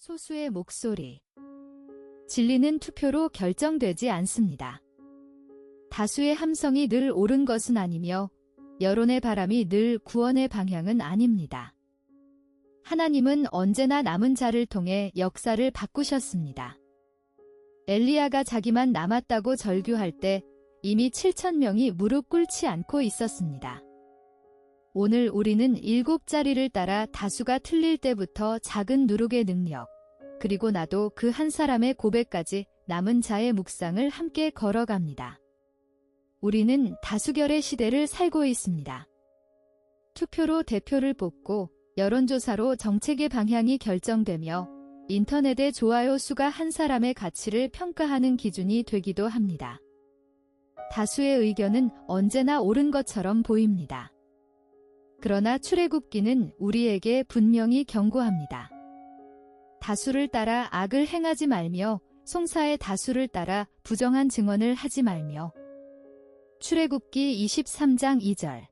소수의 목소리. 진리는 투표로 결정되지 않습니다. 다수의 함성이 늘 옳은 것은 아니며 여론의 바람이 늘 구원의 방향은 아닙니다. 하나님은 언제나 남은 자를 통해 역사를 바꾸셨습니다. 엘리야가 자기만 남았다고 절규할 때 이미 7,000명이 무릎 꿇지 않고 있었습니다. 오늘 우리는 7자리를 따라 다수가 틀릴 때부터 작은 누룩의 능력, 그리고 나도 그 한 사람의 고백까지 남은 자의 묵상을 함께 걸어갑니다. 우리는 다수결의 시대를 살고 있습니다. 투표로 대표를 뽑고 여론조사로 정책의 방향이 결정되며 인터넷의 좋아요 수가 한 사람의 가치를 평가하는 기준이 되기도 합니다. 다수의 의견은 언제나 옳은 것처럼 보입니다. 그러나 출애굽기는 우리에게 분명히 경고합니다. 다수를 따라 악을 행하지 말며 송사의 다수를 따라 부정한 증언을 하지 말며. 출애굽기 23장 2절.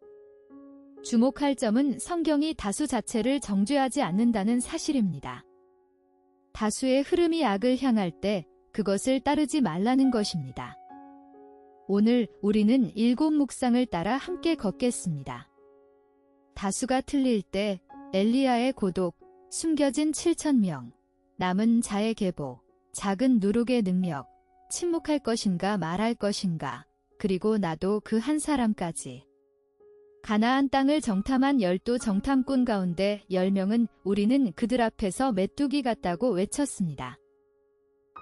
주목할 점은 성경이 다수 자체를 정죄하지 않는다는 사실입니다. 다수의 흐름이 악을 향할 때 그것을 따르지 말라는 것입니다. 오늘 우리는 7 묵상을 따라 함께 걷겠습니다. 다수가 틀릴 때 엘리야의 고독, 숨겨진 7,000명, 남은 자의 계보, 작은 누룩의 능력, 침묵할 것인가 말할 것인가, 그리고 나도 그 한 사람까지. 가나안 땅을 정탐한 12 정탐꾼 가운데 10명은 우리는 그들 앞에서 메뚜기 같다고 외쳤습니다.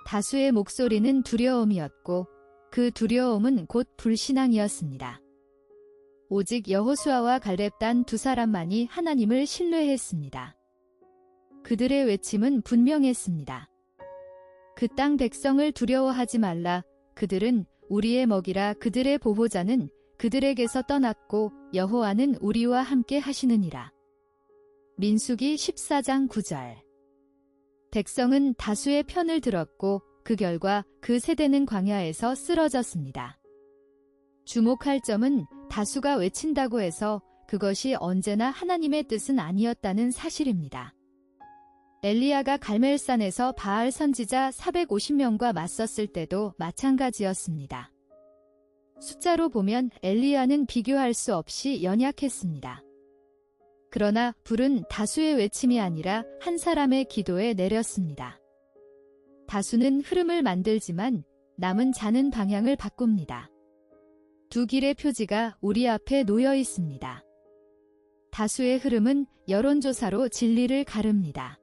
다수의 목소리는 두려움이었고 그 두려움은 곧 불신앙이었습니다. 오직 여호수아와 갈렙 단 2 사람만이 하나님을 신뢰했습니다. 그들의 외침은 분명했습니다. 그 땅 백성을 두려워하지 말라. 그들은 우리의 먹이라. 그들의 보호자는 그들에게서 떠났고 여호와는 우리와 함께 하시느니라. 민수기 14장 9절. 백성은 다수의 편을 들었고 그 결과 그 세대는 광야에서 쓰러졌습니다. 주목할 점은 다수가 외친다고 해서 그것이 언제나 하나님의 뜻은 아니었다는 사실입니다. 엘리야가 갈멜산에서 바알 선지자 450명과 맞섰을 때도 마찬가지였습니다. 숫자로 보면 엘리야는 비교할 수 없이 연약했습니다. 그러나 불은 다수의 외침이 아니라 한 사람의 기도에 내렸습니다. 다수는 흐름을 만들지만 남은 자는 방향을 바꿉니다. 2 길의 표지가 우리 앞에 놓여 있습니다. 다수의 흐름은 여론조사로 진리를 가릅니다.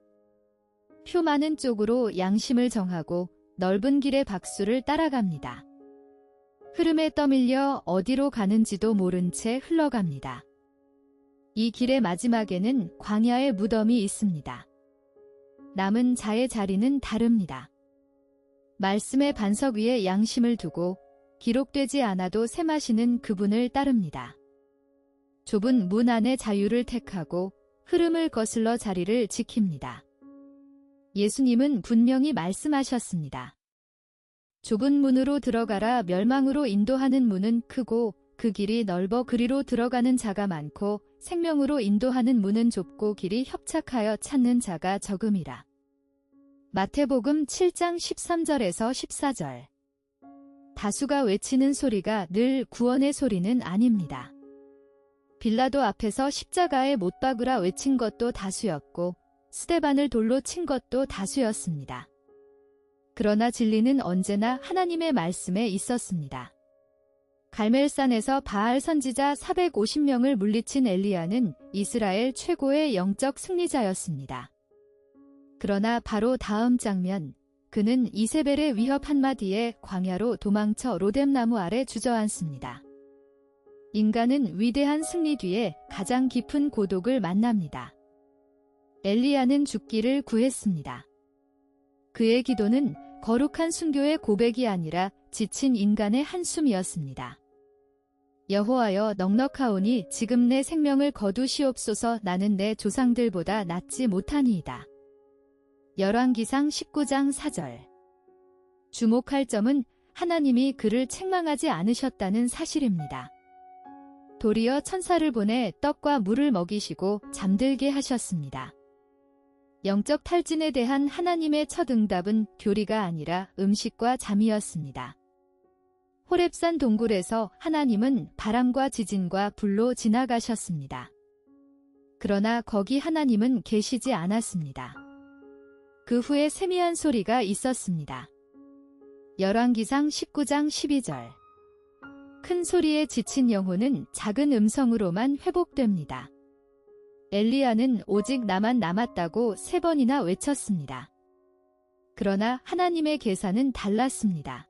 표 많은 쪽으로 양심을 정하고 넓은 길의 박수를 따라갑니다. 흐름에 떠밀려 어디로 가는지도 모른 채 흘러갑니다. 이 길의 마지막에는 광야의 무덤이 있습니다. 남은 자의 자리는 다릅니다. 말씀의 반석 위에 양심을 두고 기록되지 않아도 셈하시는 그분을 따릅니다. 좁은 문 안의 자유를 택하고 흐름을 거슬러 자리를 지킵니다. 예수님은 분명히 말씀하셨습니다. 좁은 문으로 들어가라. 멸망으로 인도하는 문은 크고 그 길이 넓어 그리로 들어가는 자가 많고 생명으로 인도하는 문은 좁고 길이 협착하여 찾는 자가 적음이라. 마태복음 7장 13절에서 14절. 다수가 외치는 소리가 늘 구원의 소리는 아닙니다. 빌라도 앞에서 십자가에 못 박으라 외친 것도 다수였고 스데반을 돌로 친 것도 다수였습니다. 그러나 진리는 언제나 하나님의 말씀에 있었습니다. 갈멜산에서 바알 선지자 450명을 물리친 엘리야는 이스라엘 최고의 영적 승리자였습니다. 그러나 바로 다음 장면, 그는 이세벨의 위협 한마디에 광야로 도망쳐 로뎀나무 아래 주저앉습니다. 인간은 위대한 승리 뒤에 가장 깊은 고독을 만납니다. 엘리야는 죽기를 구했습니다. 그의 기도는 거룩한 순교의 고백이 아니라 지친 인간의 한숨이었습니다. 여호와여 넉넉하오니 지금 내 생명을 거두시옵소서. 나는 내 조상들보다 낫지 못하니이다. 열왕기상 19장 4절. 주목할 점은 하나님이 그를 책망하지 않으셨다는 사실입니다. 도리어 천사를 보내 떡과 물을 먹이시고 잠들게 하셨습니다. 영적 탈진에 대한 하나님의 첫 응답은 교리가 아니라 음식과 잠이었습니다. 호렙산 동굴에서 하나님은 바람과 지진과 불로 지나가셨습니다. 그러나 거기 하나님은 계시지 않았습니다. 그 후에 세미한 소리가 있었습니다. 열왕기상 19장 12절. 큰 소리에 지친 영혼은 작은 음성으로만 회복됩니다. 엘리야는 오직 나만 남았다고 3번이나 외쳤습니다. 그러나 하나님의 계산은 달랐습니다.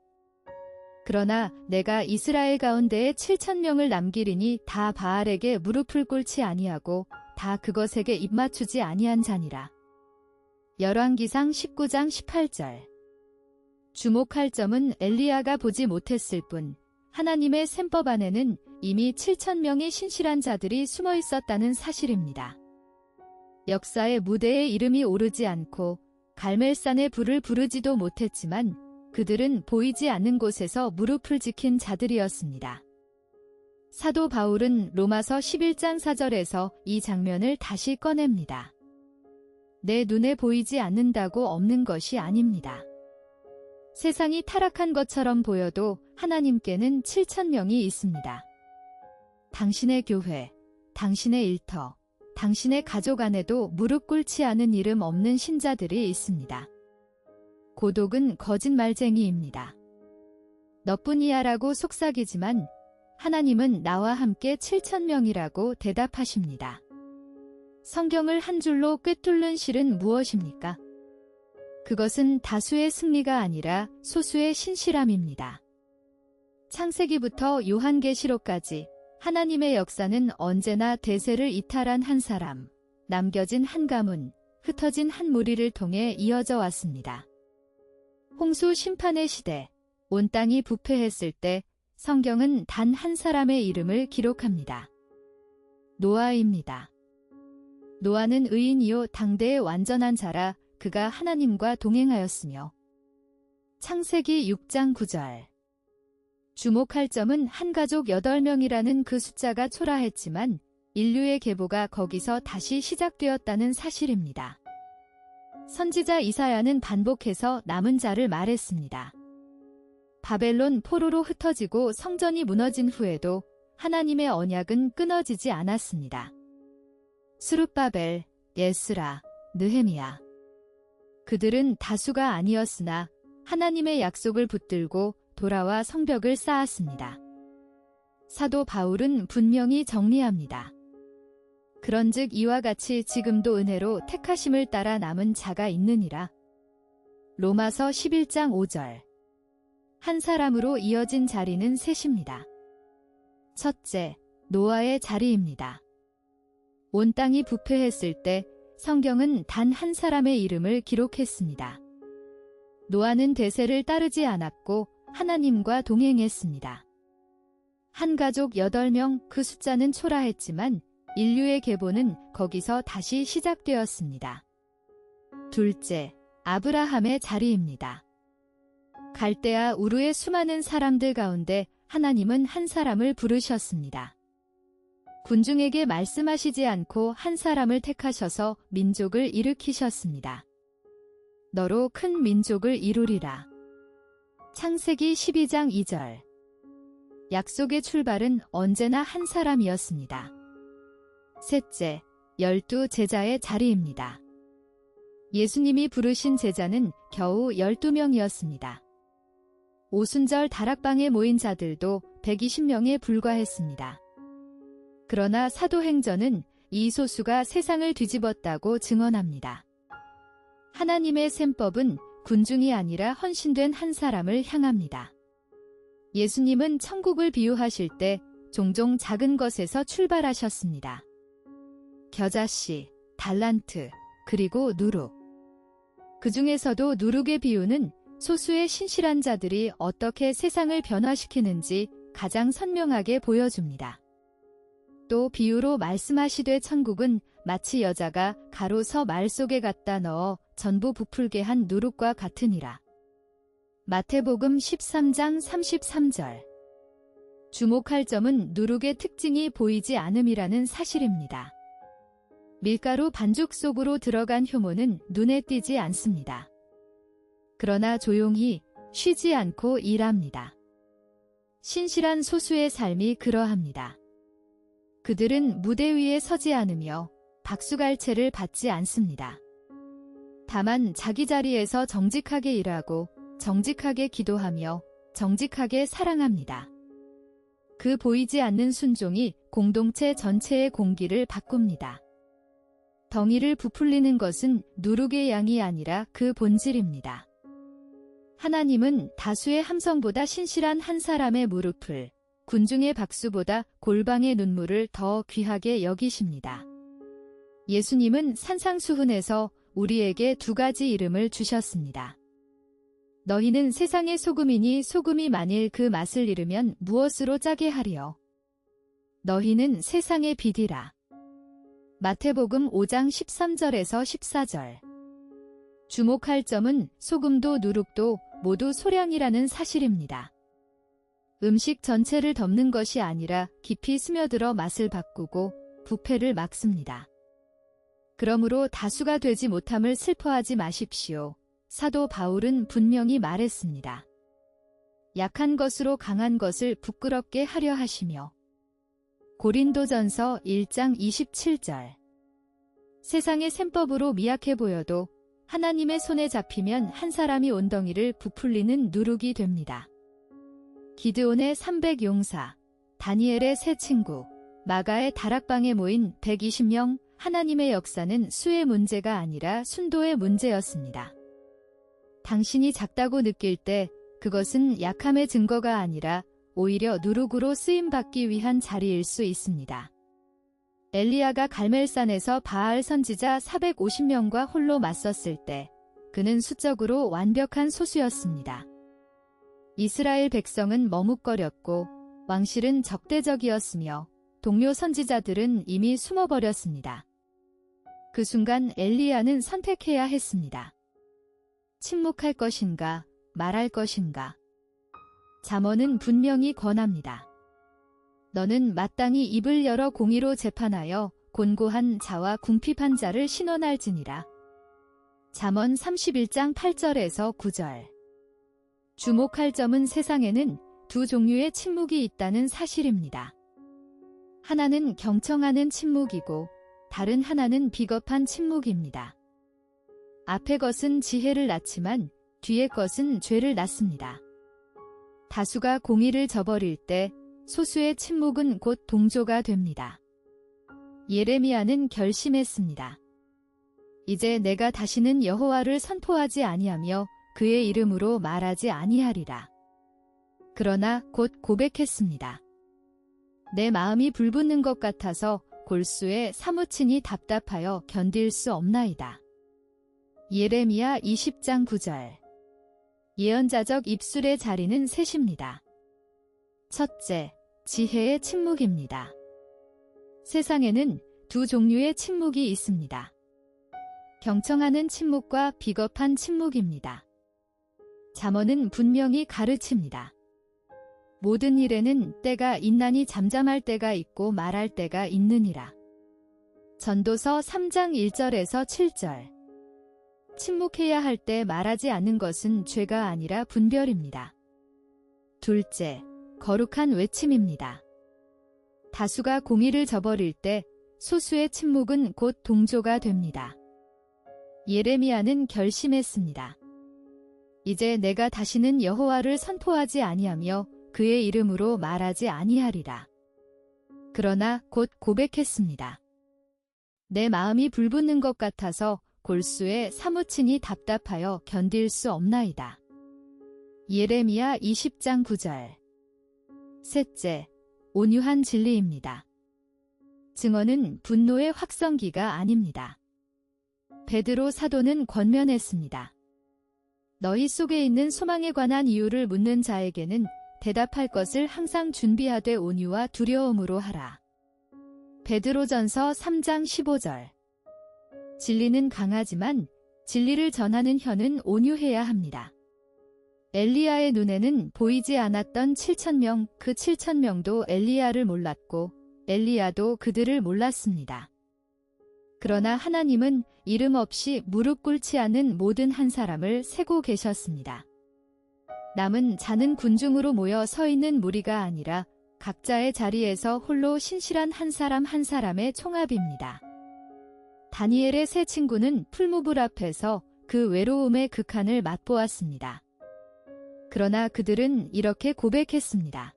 그러나 내가 이스라엘 가운데에 7,000명을 남기리니 다 바알에게 무릎을 꿇지 아니하고 다 그것에게 입맞추지 아니한 자니라. 열왕기상 19장 18절. 주목할 점은 엘리야가 보지 못했을 뿐 하나님의 셈법 안에는 이미 7,000명의 신실한 자들이 숨어 있었다는 사실입니다. 역사의 무대에 이름이 오르지 않고 갈멜산의 불을 부르지도 못했지만 그들은 보이지 않는 곳에서 무릎을 지킨 자들이었습니다. 사도 바울은 로마서 11장 4절에서 이 장면을 다시 꺼냅니다. 내 눈에 보이지 않는다고 없는 것이 아닙니다. 세상이 타락한 것처럼 보여도 하나님께는 7,000명이 있습니다. 당신의 교회, 당신의 일터, 당신의 가족 안에도 무릎 꿇지 않은 이름 없는 신자들이 있습니다. 고독은 거짓말쟁이입니다. 너뿐이야라고 속삭이지만 하나님은 나와 함께 7,000명이라고 대답하십니다. 성경을 한 줄로 꿰뚫는 실은 무엇입니까? 그것은 다수의 승리가 아니라 소수의 신실함입니다. 창세기부터 요한계시록까지 하나님의 역사는 언제나 대세를 이탈한 한 사람, 남겨진 한 가문, 흩어진 한 무리를 통해 이어져 왔습니다. 홍수 심판의 시대, 온 땅이 부패했을 때 성경은 단 한 사람의 이름을 기록합니다. 노아입니다. 노아는 의인이요 당대의 완전한 자라 그가 하나님과 동행하였으며. 창세기 6장 9절. 주목할 점은 한 가족 8명이라는 그 숫자가 초라했지만 인류의 계보가 거기서 다시 시작되었다는 사실입니다. 선지자 이사야는 반복해서 남은 자를 말했습니다. 바벨론 포로로 흩어지고 성전이 무너진 후에도 하나님의 언약은 끊어지지 않았습니다. 스룹바벨, 에스라, 느헤미야. 그들은 다수가 아니었으나 하나님의 약속을 붙들고 돌아와 성벽을 쌓았습니다. 사도 바울은 분명히 정리합니다. 그런즉 이와 같이 지금도 은혜로 택하심을 따라 남은 자가 있느니라. 로마서 11장 5절. 한 사람으로 이어진 자리는 셋입니다. 첫째, 노아의 자리입니다. 온 땅이 부패했을 때 성경은 단 한 사람의 이름을 기록했습니다. 노아는 대세를 따르지 않았고 하나님과 동행했습니다. 한 가족 8명, 그 숫자는 초라했지만 인류의 계보는 거기서 다시 시작되었습니다. 둘째, 아브라함의 자리입니다. 갈대아 우르의 수많은 사람들 가운데 하나님은 한 사람을 부르셨습니다. 군중에게 말씀하시지 않고 한 사람을 택하셔서 민족을 일으키셨습니다. 너로 큰 민족을 이루리라. 창세기 12장 2절. 약속의 출발은 언제나 한 사람이었습니다. 셋째, 12 제자의 자리입니다. 예수님이 부르신 제자는 겨우 12명이었습니다. 오순절 다락방에 모인 자들도 120명에 불과했습니다. 그러나 사도행전은 이 소수가 세상을 뒤집었다고 증언합니다. 하나님의 셈법은 군중이 아니라 헌신된 한 사람을 향합니다. 예수님은 천국을 비유하실 때 종종 작은 것에서 출발하셨습니다. 겨자씨, 달란트, 그리고 누룩. 그 중에서도 누룩의 비유는 소수의 신실한 자들이 어떻게 세상을 변화시키는지 가장 선명하게 보여줍니다. 또 비유로 말씀하시되 천국은 마치 여자가 가로서 말 속에 갖다 넣어 전부 부풀게 한 누룩과 같으니라. 마태복음 13장 33절. 주목할 점은 누룩의 특징이 보이지 않음이라는 사실입니다. 밀가루 반죽 속으로 들어간 효모는 눈에 띄지 않습니다. 그러나 조용히 쉬지 않고 일합니다. 신실한 소수의 삶이 그러합니다. 그들은 무대 위에 서지 않으며 박수갈채를 받지 않습니다. 다만 자기 자리에서 정직하게 일하고 정직하게 기도하며 정직하게 사랑합니다. 그 보이지 않는 순종이 공동체 전체의 공기를 바꿉니다. 덩이를 부풀리는 것은 누룩의 양이 아니라 그 본질입니다. 하나님은 다수의 함성보다 신실한 한 사람의 무릎을, 군중의 박수보다 골방의 눈물을 더 귀하게 여기십니다. 예수님은 산상수훈에서 우리에게 두 가지 이름을 주셨습니다. 너희는 세상의 소금이니 소금이 만일 그 맛을 잃으면 무엇으로 짜게 하리요? 너희는 세상의 빛이라. 마태복음 5장 13절에서 14절. 주목할 점은 소금도 누룩도 모두 소량이라는 사실입니다. 음식 전체를 덮는 것이 아니라 깊이 스며들어 맛을 바꾸고 부패를 막습니다. 그러므로 다수가 되지 못함을 슬퍼하지 마십시오. 사도 바울은 분명히 말했습니다. 약한 것으로 강한 것을 부끄럽게 하려 하시며. 고린도전서 1장 27절. 세상의 셈법으로 미약해 보여도 하나님의 손에 잡히면 한 사람이 온덩이를 부풀리는 누룩이 됩니다. 기드온의 300용사, 다니엘의 세 친구, 마가의 다락방에 모인 120명, 하나님의 역사는 수의 문제가 아니라 순도의 문제였습니다. 당신이 작다고 느낄 때 그것은 약함의 증거가 아니라 오히려 누룩으로 쓰임받기 위한 자리일 수 있습니다. 엘리야가 갈멜산에서 바알 선지자 450명과 홀로 맞섰을 때 그는 수적으로 완벽한 소수였습니다. 이스라엘 백성은 머뭇거렸고 왕실은 적대적이었으며 동료 선지자들은 이미 숨어버렸습니다. 그 순간 엘리야는 선택해야 했습니다. 침묵할 것인가, 말할 것인가. 잠언은 분명히 권합니다. 너는 마땅히 입을 열어 공의로 재판하여 곤고한 자와 궁핍한 자를 신원할지니라. 잠언 31장 8절에서 9절. 주목할 점은 세상에는 두 종류의 침묵이 있다는 사실입니다. 하나는 경청하는 침묵이고 다른 하나는 비겁한 침묵입니다. 앞의 것은 지혜를 낳지만 뒤의 것은 죄를 낳습니다. 다수가 공의를 저버릴 때 소수의 침묵은 곧 동조가 됩니다. 예레미야는 결심했습니다. 이제 내가 다시는 여호와를 선포하지 아니하며 그의 이름으로 말하지 아니하리라. 그러나 곧 고백했습니다. 내 마음이 불붙는 것 같아서 골수에 사무치니 답답하여 견딜 수 없나이다. 예레미야 20장 9절. 예언자적 입술의 자리는 셋입니다. 첫째, 지혜의 침묵입니다. 세상에는 두 종류의 침묵이 있습니다. 경청하는 침묵과 비겁한 침묵입니다. 잠언은 분명히 가르칩니다. 모든 일에는 때가 있나니 잠잠할 때가 있고 말할 때가 있느니라. 전도서 3장 1절에서 7절. 침묵해야 할 때 말하지 않는 것은 죄가 아니라 분별입니다. 둘째, 거룩한 외침입니다. 다수가 공의를 저버릴 때 소수의 침묵은 곧 동조가 됩니다. 예레미야는 결심했습니다. 이제 내가 다시는 여호와를 선포하지 아니하며 그의 이름으로 말하지 아니하리라. 그러나 곧 고백했습니다. 내 마음이 불붙는 것 같아서 골수에 사무치니 답답하여 견딜 수 없나이다. 예레미야 20장 9절. 셋째, 온유한 진리입니다. 증언은 분노의 확성기가 아닙니다. 베드로 사도는 권면했습니다. 너희 속에 있는 소망에 관한 이유를 묻는 자에게는 대답할 것을 항상 준비하되 온유와 두려움으로 하라. 베드로전서 3장 15절. 진리는 강하지만 진리를 전하는 혀는 온유해야 합니다. 엘리야의 눈에는 보이지 않았던 7,000명, 그 7,000명도 엘리야를 몰랐고 엘리야도 그들을 몰랐습니다. 그러나 하나님은 이름 없이 무릎 꿇지 않는 모든 한 사람을 세고 계셨습니다. 남은 자는 군중으로 모여 서 있는 무리가 아니라 각자의 자리에서 홀로 신실한 한 사람 한 사람의 총합입니다. 다니엘의 세 친구는 풀무불 앞에서 그 외로움의 극한을 맛보았습니다. 그러나 그들은 이렇게 고백했습니다.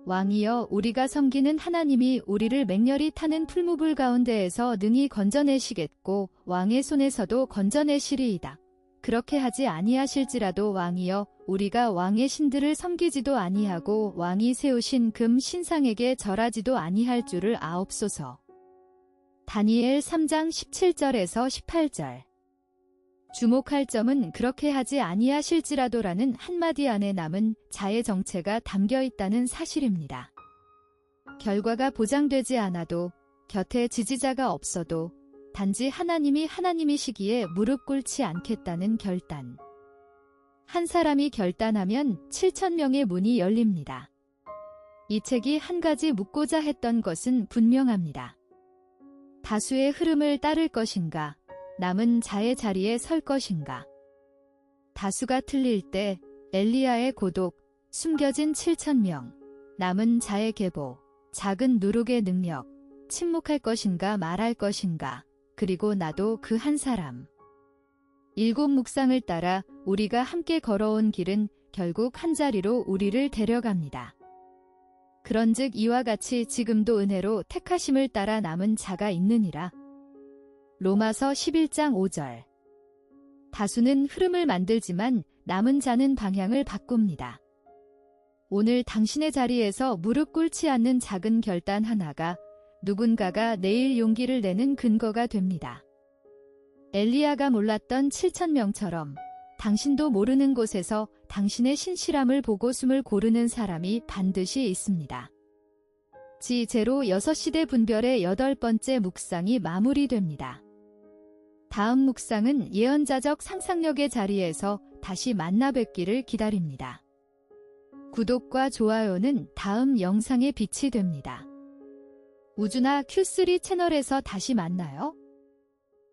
왕이여, 우리가 섬기는 하나님이 우리를 맹렬히 타는 풀무불 가운데에서 능히 건져내시겠고 왕의 손에서도 건져내시리이다. 그렇게 하지 아니하실지라도 왕이여, 우리가 왕의 신들을 섬기지도 아니하고 왕이 세우신 금 신상에게 절하지도 아니할 줄을 아옵소서. 다니엘 3장 17절에서 18절. 주목할 점은 그렇게 하지 아니하실지라도라는 한마디 안에 남은 자의 정체가 담겨 있다는 사실입니다. 결과가 보장되지 않아도, 곁에 지지자가 없어도 단지 하나님이 하나님이시기에 무릎 꿇지 않겠다는 결단. 한 사람이 결단하면 7,000명의 문이 열립니다. 이 책이 한 가지 묻고자 했던 것은 분명합니다. 다수의 흐름을 따를 것인가, 남은 자의 자리에 설 것인가. 다수가 틀릴 때 엘리야의 고독, 숨겨진 7,000명, 남은 자의 계보, 작은 누룩의 능력, 침묵할 것인가 말할 것인가, 그리고 나도 그 한 사람. 7 묵상을 따라 우리가 함께 걸어온 길은 결국 한 자리로 우리를 데려갑니다. 그런즉 이와 같이 지금도 은혜로 택하심을 따라 남은 자가 있느니라. 로마서 11장 5절. 다수는 흐름을 만들지만 남은 자는 방향을 바꿉니다. 오늘 당신의 자리에서 무릎 꿇지 않는 작은 결단 하나가 누군가가 내일 용기를 내는 근거가 됩니다. 엘리야가 몰랐던 7,000명처럼 당신도 모르는 곳에서 당신의 신실함을 보고 숨을 고르는 사람이 반드시 있습니다. 지0 6시대 분별의 8번째 묵상이 마무리됩니다. 다음 묵상은 예언자적 상상력의 자리에서 다시 만나 뵙기를 기다립니다. 구독과 좋아요는 다음 영상의 빛이 됩니다. 우주나 Q3 채널에서 다시 만나요.